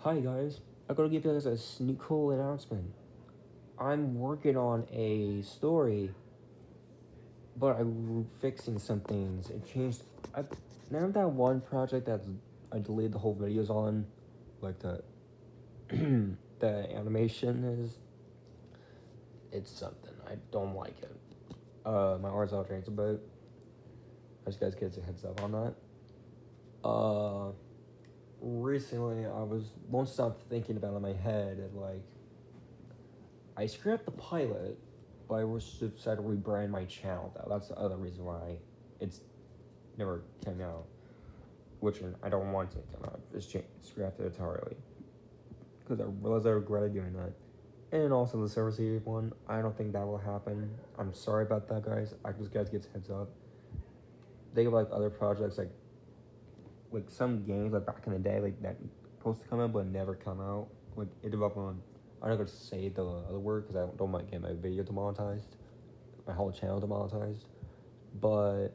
Hi guys, I'm gonna give you guys a sneak cool announcement. I'm working on a story, but I'm fixing some things. It changed. I now that one project that I deleted the whole videos on, like the the animation is it's something I don't like it. My art's all changed a bit. I just guys get a heads up on that. Uh, Recently I won't stop thinking about it in my head and like I scrapped the pilot, but I was decided to rebrand my channel though. That's the other reason why it's never came out. Which I don't want it to come out. Just scrapped it entirely. Because I realized I regretted doing that. And also the Server City one, I don't think that will happen. I'm sorry about that, guys. I just guys get heads up. They have like other projects like some games like back in the day like that supposed to come out but never come out. Like it developed on. I'm not gonna say the other word because I don't want to get my video demonetized, my whole channel demonetized. But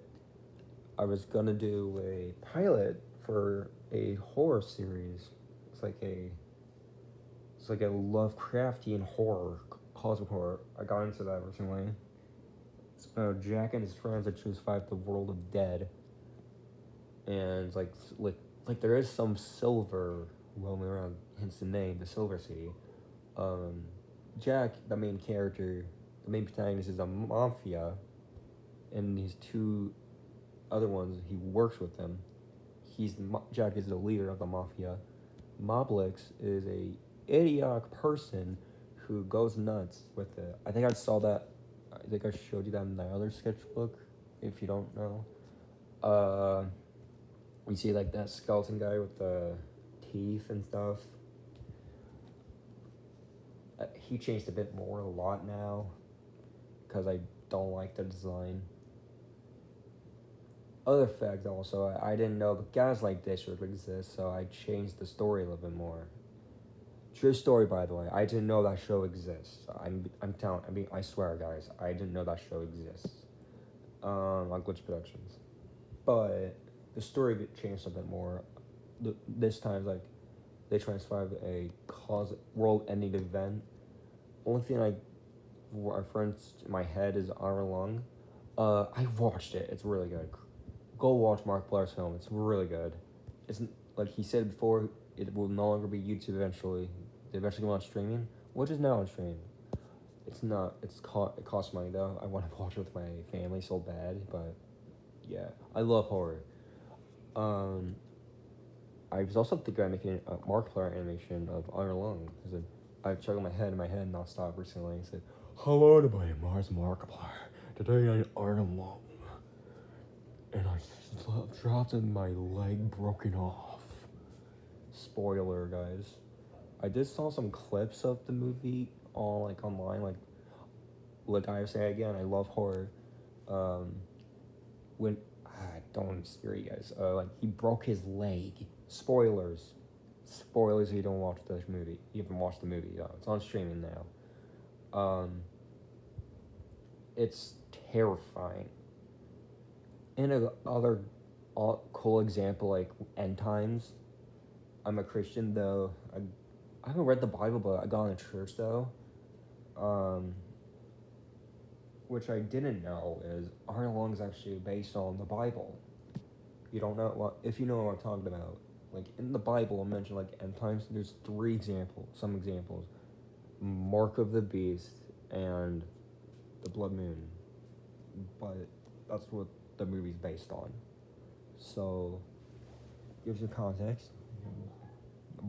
I was gonna do a pilot for a horror series. It's like a it's like a Lovecraftian horror, cosmic horror. I got into that recently. It's about Jack and his friends that choose to fight the world of dead, and it's like there is some silver roaming around. Hence the name, the Silver City. Um, Jack, the main character, the main protagonist, is a mafia, and these two other ones he works with them. Jack is the leader of the mafia. Moblix is a idiotic person who goes nuts with it. I think I saw that. I think I showed you that in my other sketchbook. If you don't know, uh, you see like that skeleton guy with the teeth and stuff. He changed a bit more, a lot now, because I don't like the design. Other fact also, I didn't know the Gaslight District exists, so I changed the story a little bit more. True story, by the way. I didn't know that show exists. I'm telling. I swear, guys, I didn't know that show exists. On Glitch Productions, but the story changed a bit more. This time, like, they transcribed a world-ending event. Only thing I reference in my head is Arlong. I watched it. It's really good. Go watch Markiplier's film. It's really good. It's like he said before. It will no longer be YouTube eventually. They eventually go on streaming, which is now on streaming. It's not. It costs money though. I want to watch it with my family so bad, but yeah, I love horror. Um, I was also thinking of making a Markiplier animation of Iron Lung because I chuckled my head in my head nonstop recently and said, "Hello, everybody, Mars Markiplier. Today I'm Iron Lung, and I dropped and my leg broken off." Spoiler, guys. I did saw some clips of the movie on like online. Like I say again, I love horror. Um, when don't scare you guys. Like he broke his leg. Spoilers. Spoilers if you don't watch the movie. You haven't watched the movie. It's on streaming now. It's terrifying. And another cool example, like end times. I'm a Christian though. I haven't read the Bible, but I got in a church though. Um, which I didn't know is Iron Lung is actually based on the Bible. You don't know what if you know what I'm talking about. Like in the Bible, I mentioned like end times. There's some examples: Mark of the Beast and the Blood Moon. But that's what the movie's based on. So gives you context.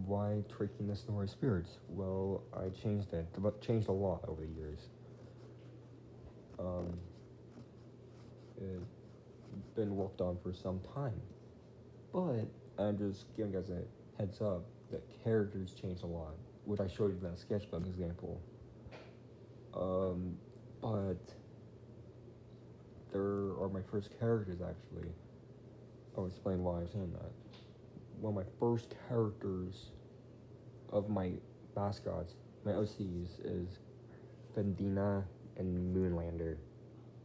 Why tricking the story spirits? Well, I changed it, but changed a lot over the years. Um, it's been worked on for some time, but I'm just giving you guys a heads up that characters change a lot, which I showed you in that sketchbook example. Um, but there are my first characters actually. I'll explain why I'm saying that. One of my first characters of my mascots, my OCs, is Vendina and Moonlander.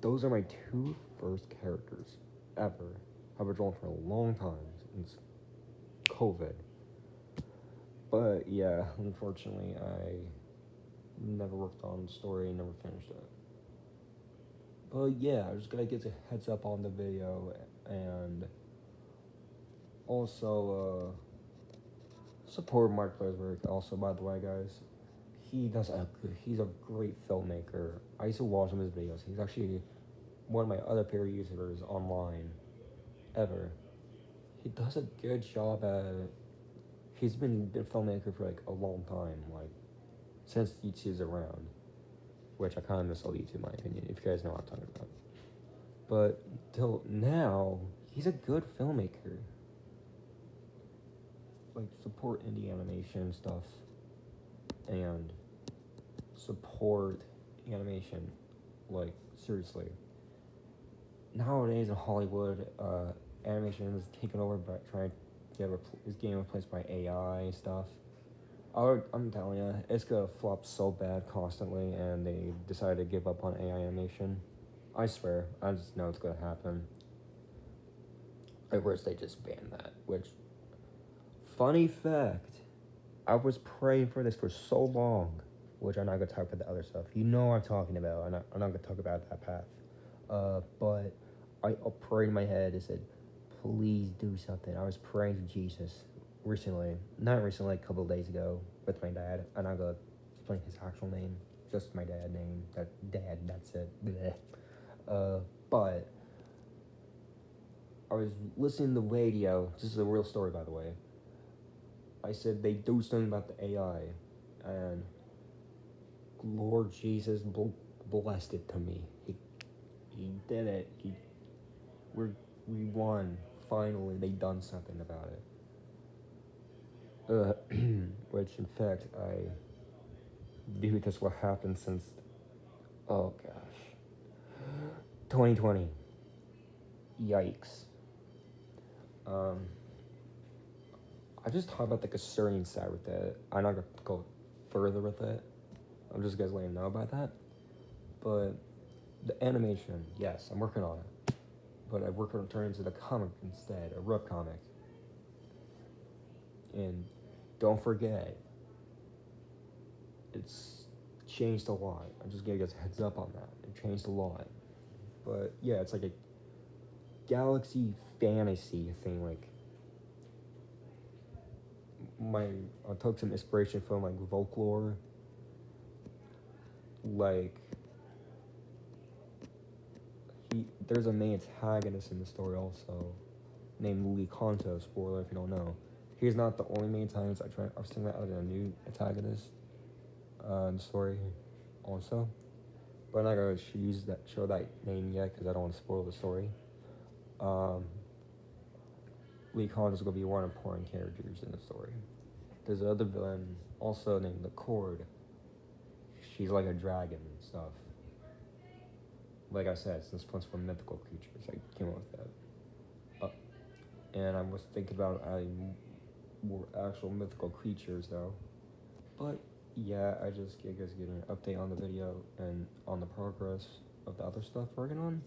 Those are my two first characters ever. I've been drawing for a long time since COVID. But yeah, unfortunately, I never worked on the story, never finished it. But yeah, I just gotta get a heads up on the video, and also support Mark Blair's work. Also, by the way, guys, he's a great filmmaker. I used to watch him his videos. He's actually one of my other favorite YouTubers online ever. He does a good job at. He's been a filmmaker for like a long time, like since YouTube's around, which I kind of miss old YouTube, in my opinion. If you guys know what I'm talking about, but till now, he's a good filmmaker. Like support indie animation stuff, and support animation, like seriously. Nowadays in Hollywood, animation is taken over by trying to is getting replaced by AI stuff. I'm telling you, it's gonna flop so bad constantly, and they decided to give up on AI animation. I swear, I just know it's gonna happen. I wish they just banned that. Which, funny fact, I was praying for this for so long. Which I'm not gonna talk about the other stuff. You know what I'm talking about. I'm not gonna talk about that path. But I prayed in my head and said, please do something. I was praying to Jesus recently, not recently, like a couple of days ago, with my dad. I'm not gonna explain his actual name, just my dad name. That's it. But I was listening to the radio. This is a real story, by the way. I said they do something about the AI, and Lord Jesus blessed it to me. He did it. We won. Finally, they done something about it. Which in fact because what happened since, oh gosh, 2020. Yikes. I just talked about the concerning side with it. I'm not gonna go further with it. I'm just guys letting you know about that. But the animation, yes, I'm working on it. But I work on turning into the comic instead, a web comic. And don't forget, it's changed a lot. I'm just gonna get a heads up on that. It changed a lot. But yeah, it's like a galaxy fantasy thing. Like I took some inspiration from like folklore. Like there's a main antagonist in the story also, named Lee Kanto. Spoiler if you don't know. He's not the only main antagonist. I was thinking about a new antagonist in the story also, but I'm not gonna show that name yet because I don't want to spoil the story. Lee Kanto is gonna be one important characters in the story. There's another villain also named the Cord. She's like a dragon and stuff. Like I said, since points for mythical creatures, I came up with that. And I was thinking about adding more actual mythical creatures though. But yeah, I just get an update on the video and on the progress of the other stuff we're working on.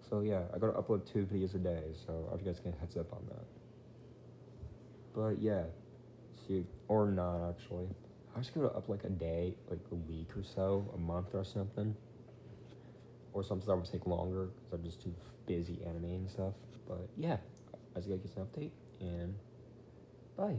So yeah, I gotta upload 2 videos a day, so I'll guys get a heads up on that. But yeah, see, or not actually. I was gonna up like a day, like a week or so, a month or something. Or sometimes that would take longer because I'm just too busy animating stuff. But yeah, I just gotta get an update, and bye.